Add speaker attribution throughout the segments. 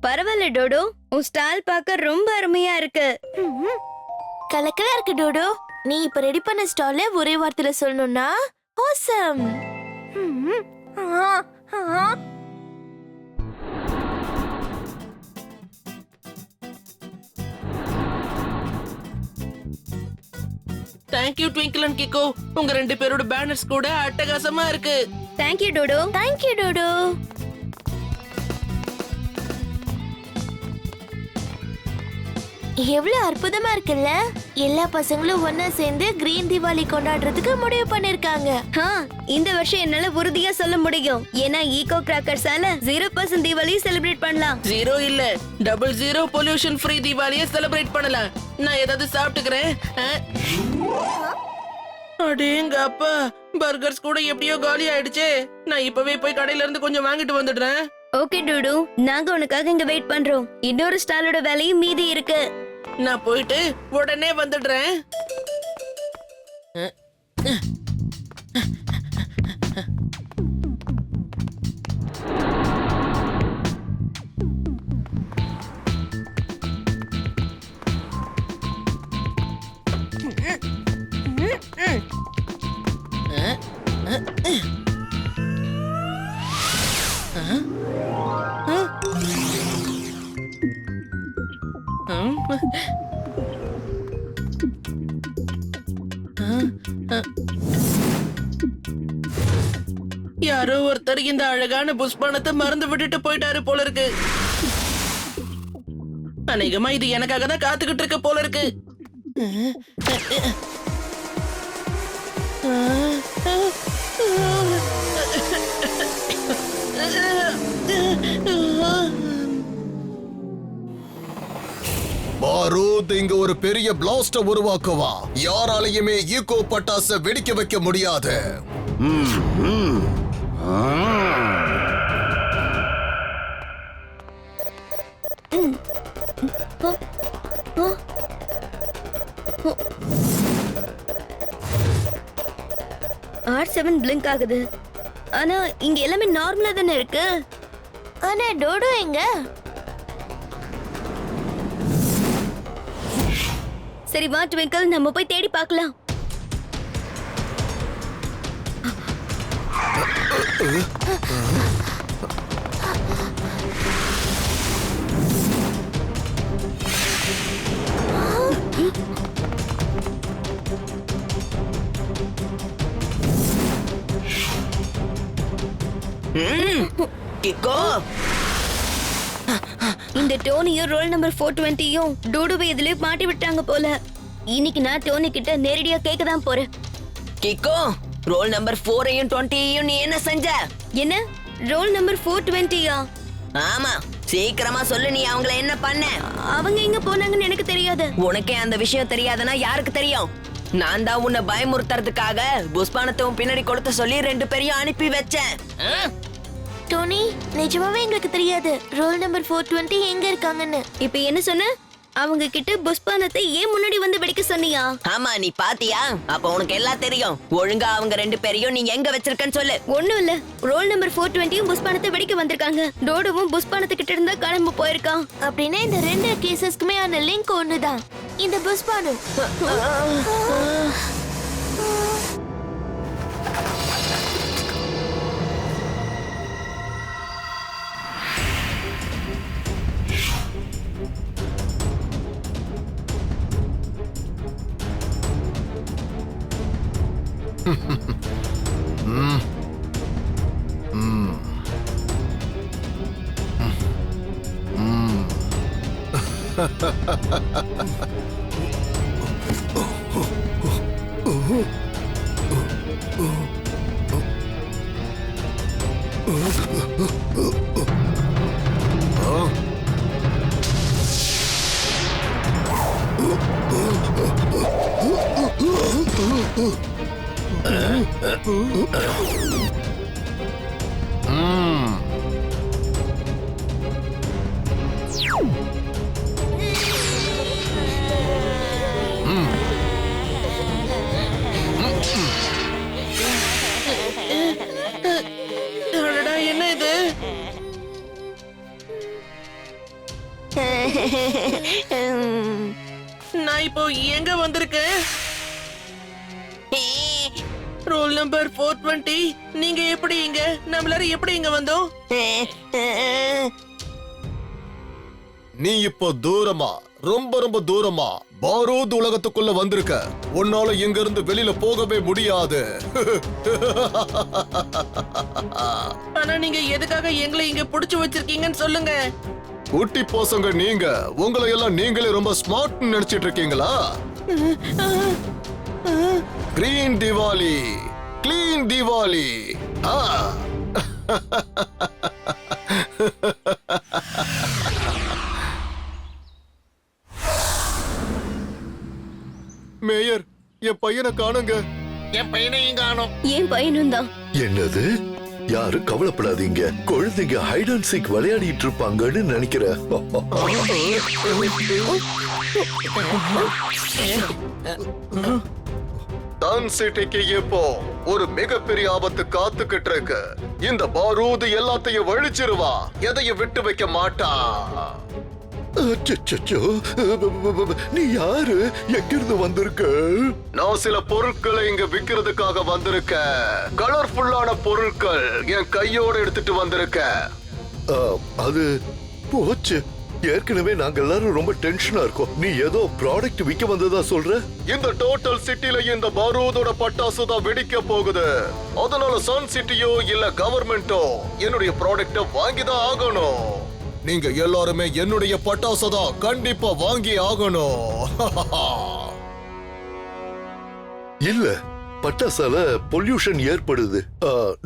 Speaker 1: பரவாயில்ல டோடோ, உன் ஸ்டைல் பார்க்க ரொம்ப அருமையா இருக்கு.
Speaker 2: கலக்கலா இருக்கு டோடோ. நீ இப்ப ரெடி பண்ண ஸ்டால ஒரே வார்த்தையில சொல்லணும்னா awesome.
Speaker 3: Thank you Twinkle and Kiko. உங்க ரெண்டு பேரோட பேனர்ஸ் கூட அட்டகாசமா இருக்கு.
Speaker 1: Thank you Dodo.
Speaker 2: Thank you Dodo. எவ்வளவு அற்புதமா இருக்குல்ல. எல்லா பசங்களும் ஒன்னா சேர்ந்து கிரீன் தீபாவளி கொண்டாடுறதுக்கு முடிவு பண்ணிருக்காங்க.
Speaker 1: இந்த வருஷம் என்னால உறுதியா சொல்ல முடியும். ஏன்னா ஈகோ கிராக்கர்ஸால 0% தீபாவளி செலிப்ரேட் பண்ணலாம்.
Speaker 3: 0 இல்ல 00 பொல்யூஷன் ஃப்ரீ தீபாவளியை செலிப்ரேட் பண்ணலாம். நான் ஏதாவது சாப்பிட்டுக்கிறேன். அடேங்க அப்பா, பர்கர்ஸ் கூட எப்படியோ காலி ஆயிடுச்சே. நான் இப்பவே போய் கடையில இருந்து கொஞ்சம் வாங்கிட்டு வந்துடுறேன்.
Speaker 1: ஓகே டூடு, நாங்க உனக்காக இங்க வெயிட் பண்றோம். இன்னொரு ஸ்டாலோட வேலையும் மீதி இருக்கு.
Speaker 3: நான் போயிட்டு உடனே வந்துடுறேன். யாரோ ஒருத்தர் இந்த அழகான புஷ்பானத்தை மறந்து விட்டுட்டு போயிட்டாரு போல இருக்கு. அநேகமா இது எனக்காக தான் காத்துக்கிட்டு இருக்க போல இருக்கு.
Speaker 4: பாரூத் இங்க ஒரு பெரிய பிளாஸ்ட உருவாக்குவா. யாராலையுமே ஈகோ பட்டாச வெடிக்க வைக்க முடியாது.
Speaker 1: R7 பிளிங்க் ஆகுது. ஆனா இங்க எல்லாமே நார்மலா தானே இருக்கு.
Speaker 2: ஆனா டோடோ எங்க?
Speaker 1: சரி வா ட்விங்கிள், நம்ம போய் தேடி பார்க்கலாம்.
Speaker 3: கிக்கோ,
Speaker 1: இந்த டோனியும் ரோல் நம்பர் 420யும் டூடுவை இதுலயே மாட்டி விட்டாங்க போல. இன்னைக்கு நான் டோனி கிட்ட நேரடியா கேட்க தான் போறேன்.
Speaker 5: கிக்கோ, ரோல் நம்பர் 4ஐயும் 20ஐயும் நீ என்ன செஞ்ச?
Speaker 1: என்ன ரோல் நம்பர் 420யா?
Speaker 5: ஆமா, சீக்கிரமா சொல்லு, நீ அவங்கள என்ன பண்ண?
Speaker 1: அவங்க எங்க போனாங்கன்னு எனக்கு தெரியாது.
Speaker 5: உனக்கே அந்த விஷயம் தெரியாதுன்னா யாருக்கு தெரியும்? நான் தான் உன்னை பயமுறுத்துறதுக்காக புஷ்பானத்தும் பின்னாடி கொடுத்து சொல்லி 2 பேரையும் அனுப்பி வச்சேன்.
Speaker 2: டோனி, நிஜமாவே எங்களுக்கு தெரியாது ரோல் நம்பர் 420 எங்க இருக்காங்கன்னு.
Speaker 1: இப்ப என்ன சொன்ன? அவங்க கிட்ட புஷ்பானத்தை ஏன் முன்னாடி வந்து வெடிக்க சொன்னியா?
Speaker 5: ஆமா, நீ பாத்தியா? அப்ப உனக்கு எல்லாம் தெரியும். ஒழுங்கா அவங்க 2 பேரையும் நீ எங்க வச்சிருக்கன்னு சொல்லு.
Speaker 1: ஒண்ணும் இல்ல, ரோல் நம்பர் 420யும் புஷ்பானத்தை வெடிக்க வந்திருக்காங்க. டோடுவும் புஷ்பானத்து கிட்ட இருந்தா கிளம்பு போயிருக்கான்.
Speaker 2: அப்படின்னா இந்த 2 கேசஸ்க்குமே ஆன லிங்க் ஒண்ணுதான், இந்த புஷ்பானு.
Speaker 3: நான் இப்போ எங்க வந்திருக்கேன்? Roll number 420. நீங்க எப்படி இங்க? நம்மளால எப்படி இங்க வந்தோம்?
Speaker 4: நீ இப்போ தூரமா, ரொம்ப ரொம்ப தூரமா பாரூத் உலகத்துக்குள்ள வந்திருக்க. உன்னால இங்க இருந்து வெளியில போகவே முடியாது.
Speaker 3: ஆனா நீங்க எதுக்காக எங்களை இங்க புடிச்சு வச்சிருக்கீங்கன்னு சொல்லுங்க.
Speaker 4: குட்டி பசங்க நீங்க, உங்களை எல்லாம் நீங்களே ரொம்ப ஸ்மார்ட் நினைச்சிட்டு இருக்கீங்களா? Green Diwali, clean Diwali. Mayor, என் பையனை காணுங்க.
Speaker 3: என் பையனையும் காணோம்.
Speaker 1: என் பையனும் தான்.
Speaker 6: என்னது? யாரும் கவலைப்படாதீங்க, குழந்தைங்க ஹைட் அண்ட் சீக் விளையாடிட்டு இருப்பாங்கன்னு நினைக்கிறேன்.
Speaker 4: டன் சிட்டிக்கு இப்போ ஒரு மிகப்பெரிய ஆபத்து காத்துக்கிட்டு இருக்கு. இந்த பாரூத் எல்லாத்தையும் வழிச்சிருவா, எதையும் விட்டு வைக்க மாட்டா.
Speaker 6: அச்சச்சோ, நீ யாரு? எங்கிருந்து வந்திருக்க?
Speaker 4: நான் சில பொருட்களை இங்க விக்கிறதுக்காக வந்திருக்கேன். கலர்ஃபுல்லான பொருட்கள் என் கையோட எடுத்துட்டு வந்திருக்கேன்.
Speaker 6: அது போச்சு. ஏற்கனவே நாங்க எல்லாரும் ரொம்ப டென்ஷனா இருக்கோம். நீ ஏதோ ப்ராடக்ட் விக்க வந்ததா சொல்ற?
Speaker 4: இந்த டோட்டல் சிட்டில இந்த பாரூதோட பட்டாசு தான் வெடிக்க போகுது. அதனால சன் சிட்டியோ இல்ல கவர்மெண்டோ என்னுடைய ப்ராடக்ட வாங்கிதான் ஆகணும். நீங்க எல்லாருமே என்னுடைய பட்டாசு தான் கண்டிப்பா வாங்கி ஆகணும்.
Speaker 6: இல்ல, பட்டாசால பொல்யூஷன் ஏற்படுது.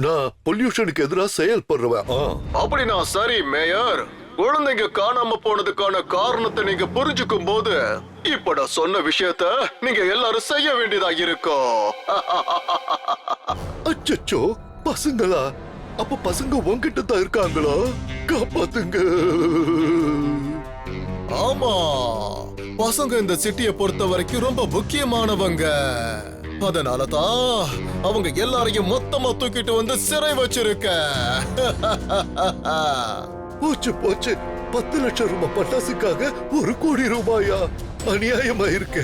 Speaker 6: நான் பொல்யூஷனுக்கு எதிராக செயல்படுறவன்.
Speaker 4: அப்படின்னா சரி மேயர், குழந்தைங்க காணாம போனதுக்கான காரணத்தை நீங்க புரிஞ்சுக்கும் போது இப்ப நான் சொன்ன விஷயத்த நீங்க எல்லாரும் செய்ய வேண்டியதா இருக்கும்.
Speaker 6: அச்சச்சோ, பசங்களா? அப்ப பசங்க உன்கிட்ட தான் இருக்காங்களா? காப்பாத்துங்க.
Speaker 4: ஆமா, பசங்க இந்த சிட்டியை பொறுத்த வரைக்கும் ரொம்ப முக்கியமானவங்க. அதனாலதான் அவங்க எல்லாரையும் மொத்தமா தூக்கிட்டு வந்து சிறை வச்சிருக்க.
Speaker 6: போச்சு போச்சு, 10 லட்சம் ரூபாய் பட்டாசுக்காக 1 கோடி ரூபாயா? அநியாயமா இருக்கு.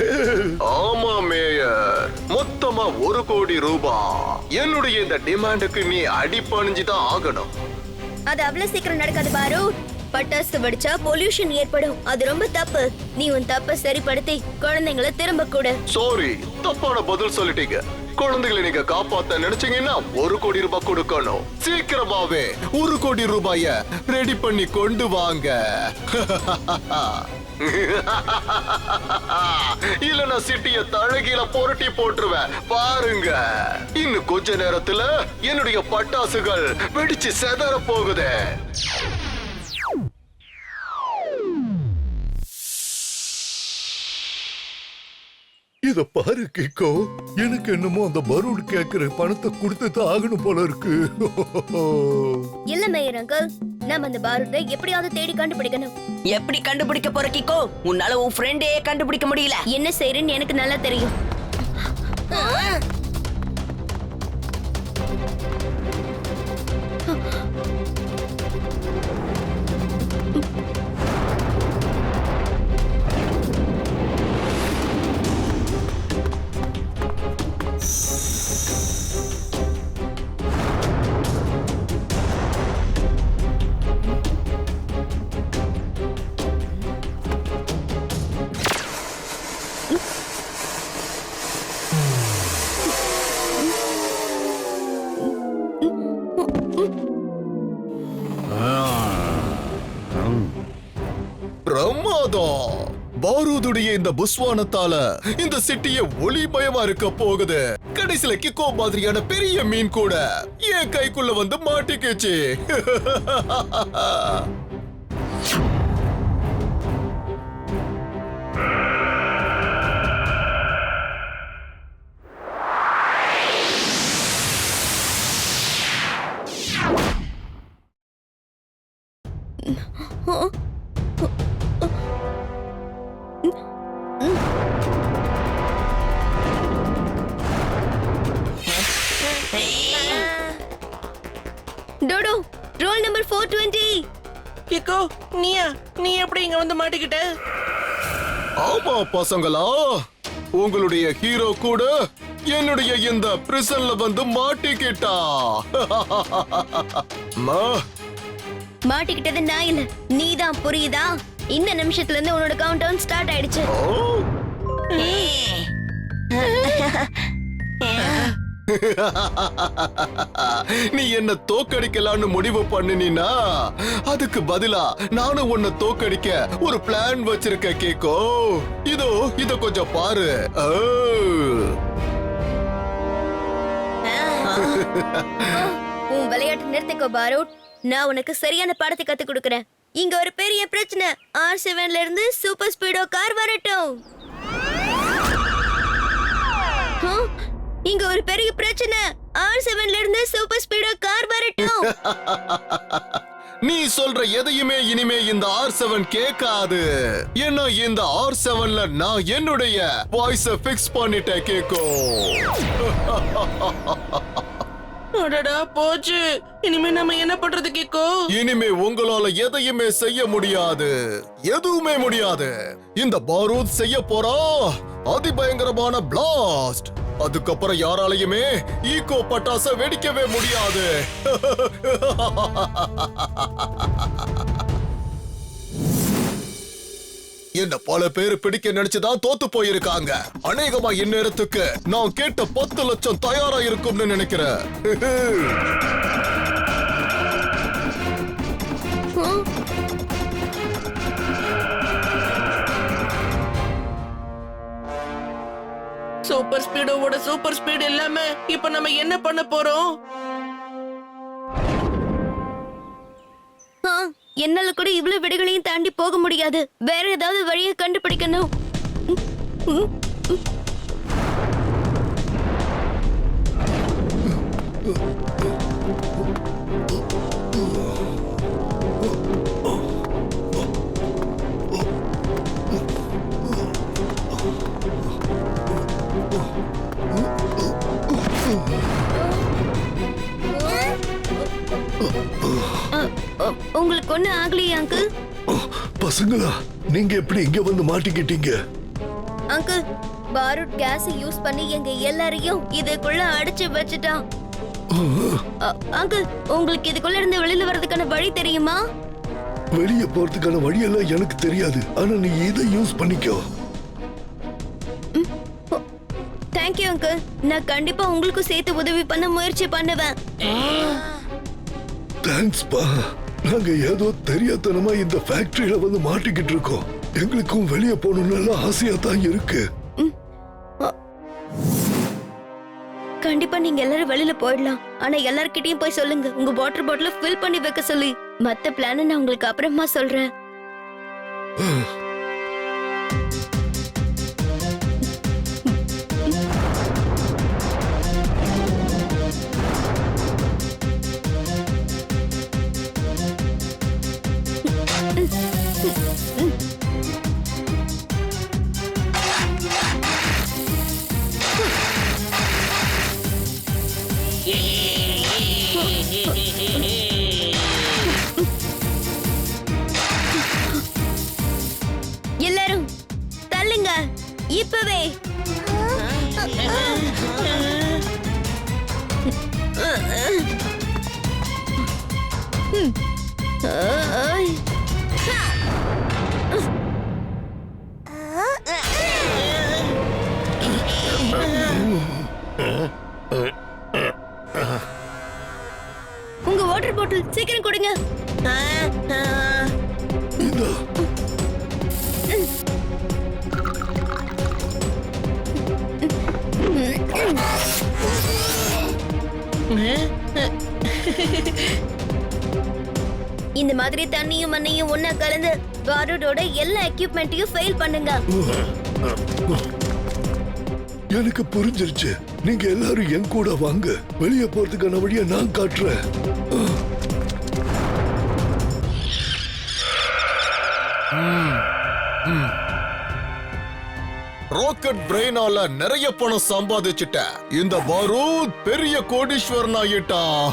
Speaker 4: ஆமா மேயர், மொத்தமா 1 கோடி ரூபாய். என்னுடைய இந்த டிமாண்டுக்கு நீ அடிபணிஞ்சுதான் ஆகணும்.
Speaker 1: அது அவ்வளவு சீக்கிரம் நடக்காது பாரு. பட்டாசு வெடிச்சா பொல்யூஷன் ஏற்படும். அது ரொம்ப தப்பு. நீ உன் தப்ப சரிப்படுத்தி குழந்தைங்களை திரும்ப கூட.
Speaker 4: சாரி, தப்பான பதில் சொல்லிட்டீங்க. குழந்தைகளை நீங்க காப்பாத்த நினைச்சீங்கன்னா 1 கோடி ரூபாய் கொடுக்கணும். சீக்கிரமாவே 1 கோடி ரூபாய ரெடி பண்ணி கொண்டு வாங்க. இல்லனா சிட்டிய தழகில புரட்டி போட்டுருவேன் பாருங்க. இன்னும் கொஞ்ச நேரத்துல என்னுடைய பட்டாசுகள் வெடிச்சு செதற போகுது.
Speaker 6: இத பாரு கிக்கோ, எனக்கு என்னமோ அந்த பரூட் கேக்குற பணத்தை கொடுத்துதான் ஆகணும் போல இருக்கு.
Speaker 1: இல்ல மேயர் அங்கிள், நம்ம அந்த பாரூட்டை எப்படியாவது தேடி கண்டுபிடிக்கணும்.
Speaker 5: எப்படி கண்டுபிடிக்க போற கிக்கோ? உன்னால உன் ஃப்ரெண்டே கண்டுபிடிக்க முடியல.
Speaker 1: என்ன செய்யறேன்னு எனக்கு நல்லா தெரியும்.
Speaker 4: பிரமாதம்! பாரூதுடைய இந்த புஸ்வானத்தால இந்த சிட்டிய ஒளிமயமா இருக்க போகுது. கடைசில கிக்கோ மாதிரியான பெரிய மீன் கூட என் கைக்குள்ள வந்து மாட்டிக்கிச்சு.
Speaker 1: டோடோ, ரோல் நம்பர் 420.
Speaker 3: கிக்கோ நீ எப்படி இங்க வந்து மாட்டிக்கிட்ட?
Speaker 4: ஆமா பசங்களா, உங்களுடைய ஹீரோ கூட என்னுடைய இந்த பிரிசன்ல வந்து மாட்டிக்கிட்டா. அம்மா,
Speaker 1: மாட்டிக்கிட்டது நான் இல்ல, நீதான், புரியுதா? இந்த நிமிஷத்துல இருந்து உன்னோட கவுண்ட் டவுன் ஸ்டார்ட் ஆயிடுச்சு.
Speaker 4: நீ என்ன தோக்கடிக்கலான்னு முடிவு பண்ணினா, அதுக்கு பதிலா நானும் உன்னை தோக்கடிக்க ஒரு பிளான் வச்சிருக்க கேக்கோ. இத கொஞ்சம் பாரு.
Speaker 1: உன் விளையாட்டு நிறுத்திக்கோ பாரூட். நான் உனக்கு சரியான பாடத்தை கத்து கொடுக்கறேன். இங்க ஒரு பெரிய பிரச்சனை. R7ல இருந்து சூப்பர் ஸ்பீடோ கார் வரட்டும். இங்க ஒரு பெரிய பிரச்சனை. R7ல இருந்து சூப்பர் ஸ்பீடோ கார் வரட்டும்.
Speaker 4: நீ சொல்ற எதையுமே இனிமே இந்த R7 கேட்காது. ஏன்னா இந்த R7ல நான் என்னுடைய வாய்ஸ ஃபிக்ஸ் பண்ணிட்டேன் கேக்கோ.
Speaker 3: அடடா போச்சு. இனிமே நம்ம என்ன பண்றது கிக்கோ?
Speaker 4: இனிமே உங்களால எதையுமே செய்ய முடியாது. எதுவுமே முடியாது. இந்த பாரூத் செய்ய போறா அதிபயங்கரமான பிளாஸ்ட். அதுக்கப்புறம் யாராலையுமே ஈகோ பட்டாச வெடிக்கவே முடியாது. என்ன பல பேர் பிடிக்க நினைச்சுதான் தோத்து போயிருக்காங்க. அநேகமா இந்நேரத்துக்கு நான் கேட்ட 10 லட்சம் தயாரா இருக்கும்னு நினைக்கிறேன்.
Speaker 3: சூப்பர் ஸ்பீடோவோட சூப்பர் ஸ்பீடு இல்லாம இப்ப நம்ம என்ன பண்ண போறோம்?
Speaker 1: என்னால கூட இவ்வளவு விடைகளையும் தாண்டி போக முடியாது. வேற ஏதாவது வழியை கண்டுபிடிக்கணும். உங்களுக்கு ஒண்ணு ஆகலையா அங்கிள்?
Speaker 6: பசங்களா, நீங்க எப்படி இங்க வந்து மாட்டிக்கிட்டீங்க?
Speaker 1: அங்கிள், பாரூட் கேஸ் யூஸ் பண்ணி எங்க எல்லாரையும் இதுக்குள்ள அடைச்சு வச்சுட்டான். அங்கிள், உங்களுக்கு இதுக்குள்ள இருந்து வெளியில வர்றதுக்கான வழி தெரியுமா?
Speaker 6: வெளியே போறதுக்கான வழியெல்லாம் எனக்கு தெரியாது. ஆனா நீ இதை யூஸ் பண்ணிக்கோ.
Speaker 1: Thank you uncle. நான் கண்டிப்பா உங்களுக்கும் சேர்த்து உதவி பண்ண முயற்சி பண்ணுவேன்.
Speaker 6: தேங்க்ஸ் பா. நாங்க ஏதோ தெரியாதனமா இந்த ஃபேக்டரியில வந்து மாட்டிக்கிட்டு இருக்கோம். எங்களுக்கும் வெளியே போகணும்னு ஆசையா தான் இருக்கு.
Speaker 1: கண்டிப்பா நீங்க எல்லாரும் வெளியில போயிடலாம். ஆனா எல்லார்கிட்டயும் போய் சொல்லுங்க உங்க வாட்டர் பாட்டில ஃபில் பண்ணி வைக்க சொல்லி. மத்த பிளான நான் உங்களுக்கு அப்புறமா சொல்றேன். எல்லாரும் தள்ளுங்க இப்பவே. உங்க வாட்டர் பாட்டில் சீக்கிரம் கொடுங்க.
Speaker 6: இந்தா.
Speaker 1: இந்த மாதிரி தண்ணியும் மண்ணையும் ஒன்னா கலந்து பாரூடோட எல்லா எக்யூப்மெண்ட்டையும் ஃபெயில் பண்ணுங்க.
Speaker 6: எனக்கு புரிஞ்சிருச்சு. நீங்க எல்லாரும் என் கூட வாங்க. வெளியே போறதுக்கான வழியை நான் காட்டுறேன்.
Speaker 4: ராக்கெட் பிரெயினால நிறைய பணம் சம்பாதிச்சுட்ட இந்த பாரூத் பெரிய கோடீஸ்வரன் ஆயிட்டான்.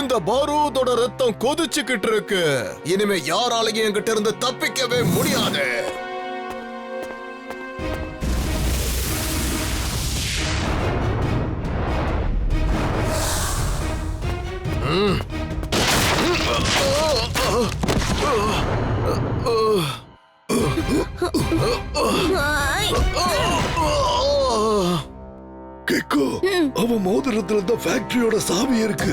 Speaker 4: இந்த பாரூதோட ரத்தம் கொதிச்சுக்கிட்டு இருக்கு. இனிமே யாராலையும் என்கிட்ட இருந்து தப்பிக்கவே முடியாது.
Speaker 6: கேக்கோ, அவன் மோதிரத்துல தான் ஃபேக்டரியோட சாவி இருக்கு.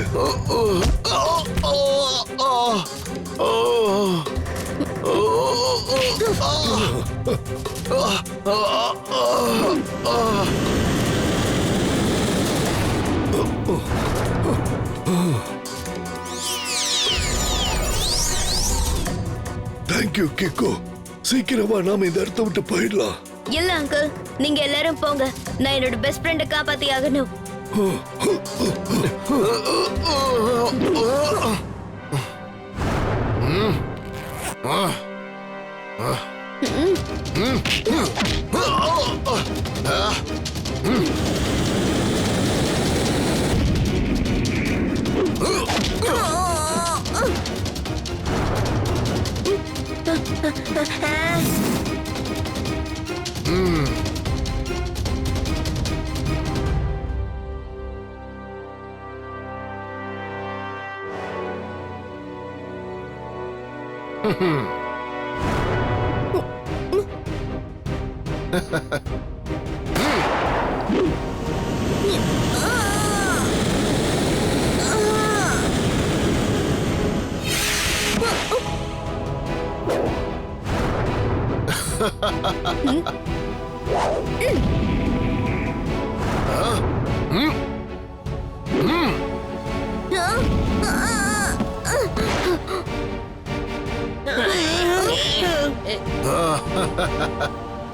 Speaker 6: தேங்க்யூ கேக்கோ. சீக்கிரமா நாம இந்த இடத்த விட்டு போயிடலாம்.
Speaker 1: இல்ல அங்கிள், நீங்க எல்லாரும் போங்க. நான் என்னோட பெஸ்ட் ஃப்ரெண்ட காப்பாத்தி ஆகணும்.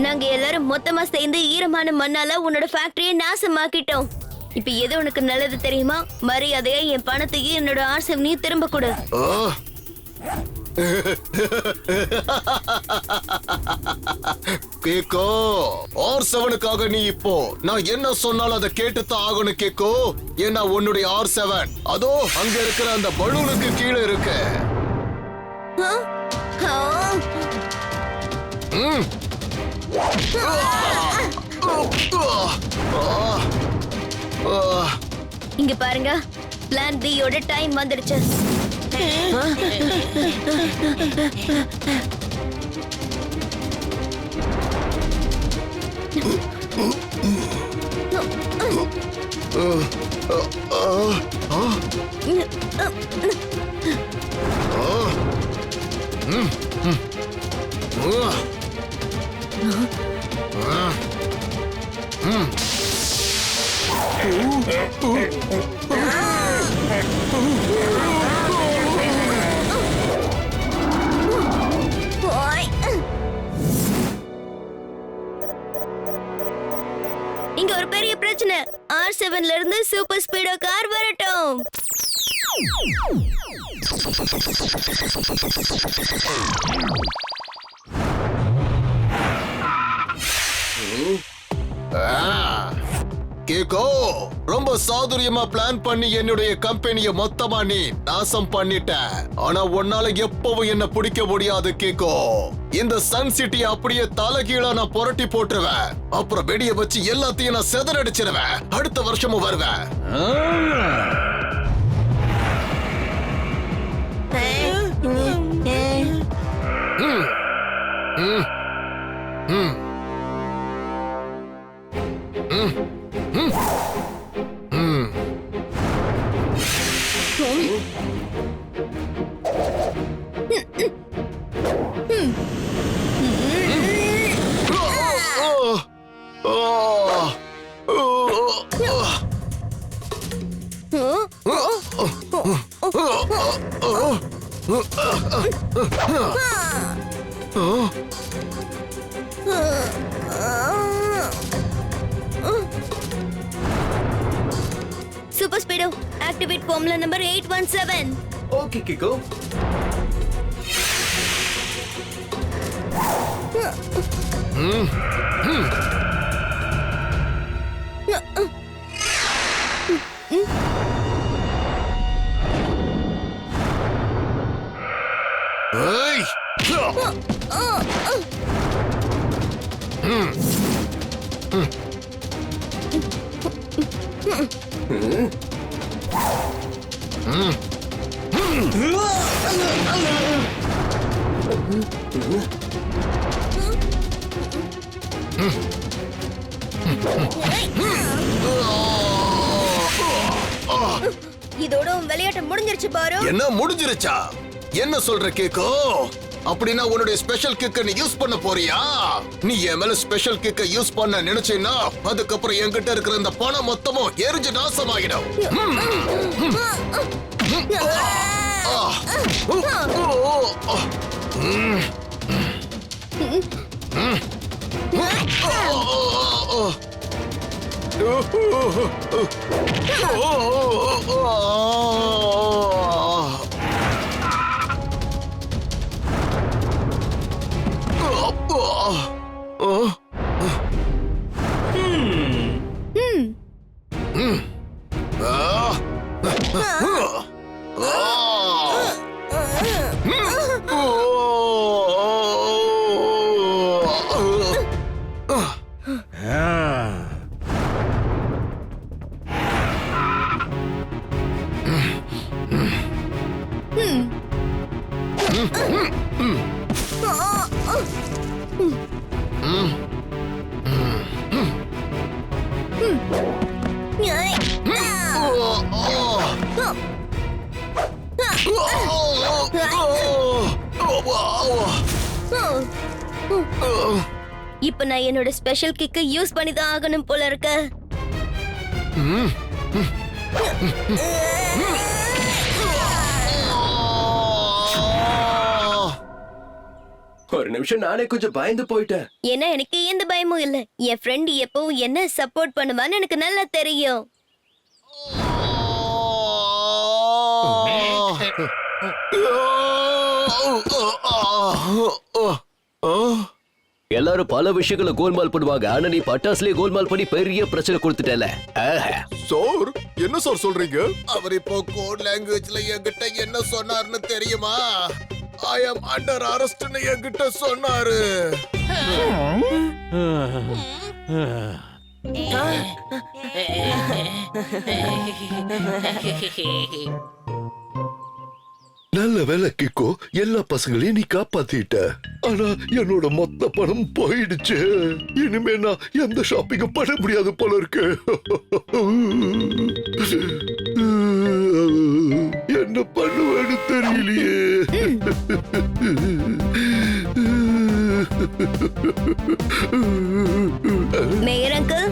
Speaker 1: நாங்க எல்லாரும் மொத்தமா சேர்ந்து ஈரமான மண்ணால உன்னோட ஃபேக்டரியை நாசமாக்கிட்டோம். இப்ப எது உனக்கு நல்லது தெரியுமா? மரியாதையா என் பணத்தையும் என்னோட ஆர்சவனையும் திரும்ப கொடு.
Speaker 4: கேக்கோ, R7க்காக நீ இப்போ நான் என்ன சொன்னாலும் அதை கேட்டுத்தான் ஆகணும் கேக்கோ. ஏன்னா உன்னுடைய R7 அதோ அங்க இருக்கிற அந்த பலூனுக்கு கீழே இருக்கு.
Speaker 1: இங்க பாருங்க, பிளான் பி யோட டைம் வந்துடுச்சு. இங்க ஒரு பெரிய பிரச்சனை. R7ல இருந்து சூப்பர் ஸ்பீடோ கார் வரட்டும்.
Speaker 4: கேக்கோ, ரொம்ப சாதுரியமா பிளான் பண்ணி என்னுடைய கம்பெனியை மொத்தமா நீ நாசம் பண்ணிட்ட. ஆனா உன்னால எப்பவும் என்ன பிடிக்க முடியாது கேக்கோ. இந்த சன் சிட்டி அப்படியே தலைகீழா நான் புரட்டி போட்டுருவேன். அப்புறம் வெடிய வச்சு எல்லாத்தையும் நான் செதறடிச்சிருவேன். அடுத்த வருஷமும் வருவேன்.
Speaker 1: Super Speedo, activate formula number 817.
Speaker 7: Okay, Kiko.
Speaker 4: ஏய்!
Speaker 1: இதோட உன் விளையாட்டு முடிஞ்சிருச்சு பாரு.
Speaker 4: என்ன முடிஞ்சிருச்சா? என்ன சொல்ற கேக்கோ? அப்படின்னா உன்னுடைய ஸ்பெஷல் கிக்க நீ யூஸ் பண்ண போறியா? நீ என் மேல ஸ்பெஷல் கிக்க யூஸ் பண்ண நினைச்சேன்னா அதுக்கப்புறம் என்கிட்ட இருக்கிற இந்த பணம் மொத்தமும் எரிஞ்சு நாசமாகிடும்.
Speaker 1: இப்ப நான் என்னோட ஸ்பெஷல் கிக்க யூஸ் பண்ணி தான் ஆகணும் போல இருக்க.
Speaker 7: ஒரு நிமிஷம் நானே கொஞ்சம் பயந்து போயிட்டேன்.
Speaker 1: ஏன்னா எனக்கு எந்த பயமும் இல்ல. என் ஃப்ரெண்ட் எப்பவும் என்ன சப்போர்ட் பண்ணுவான்னு எனக்கு நல்லா தெரியும்.
Speaker 8: எல்லாரும் பல விஷயங்களை கோல்மால் பண்ணுவாங்க. ஆனா நீ பட்டாசுலயே கோல்மால் பண்ணி பெரிய பிரச்சனை கொடுத்துட்டல.
Speaker 4: சார், என்ன சார் சொல்றீங்க? அவர் இப்போ கோட் லாங்குவேஜ்ல என்கிட்ட என்ன சொன்னார்னு தெரியுமா? ஐ அம் அண்டர் அரெஸ்ட்னு என்கிட்ட சொன்னாரு.
Speaker 6: நல்ல வேலை கிக்கோ, எல்லா பசங்களையும் நீ காப்பாத்திட்ட. ஆனா என்னோட மொத்த பணம் போயிடுச்சு. இனிமே நான் எந்த ஷாப்பிங்கும் பண்ண முடியாது போல இருக்கு. என்ன பண்ணுவேன்னு தெரியலையே.
Speaker 1: Mayor uncle,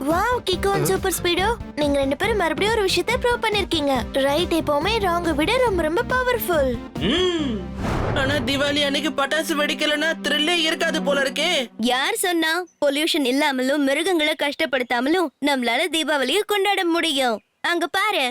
Speaker 2: wow Kiko and super Speedo, நீங்க ரெண்டு பேரும் மறுபடியும் ஒரு விஷயத்தை ப்ரூவ் பண்ணிருக்கீங்க. ரைட் எப்பவுமே ராங்க விட ரொம்ப ரொம்ப பவர்ஃபுல்.
Speaker 3: ஆனா தீபாவளி அன்னைக்கு பட்டாசு வெடிக்கலன்னா த்ரில்லே இருக்காது போல இருக்கே.
Speaker 1: யார் சொன்னா? பொல்யூஷன் இல்லாமலும் மிருகங்களை கஷ்டப்படுத்தாமலும் நம்மளால தீபாவளியை கொண்டாட முடியும். அங்க பாரு.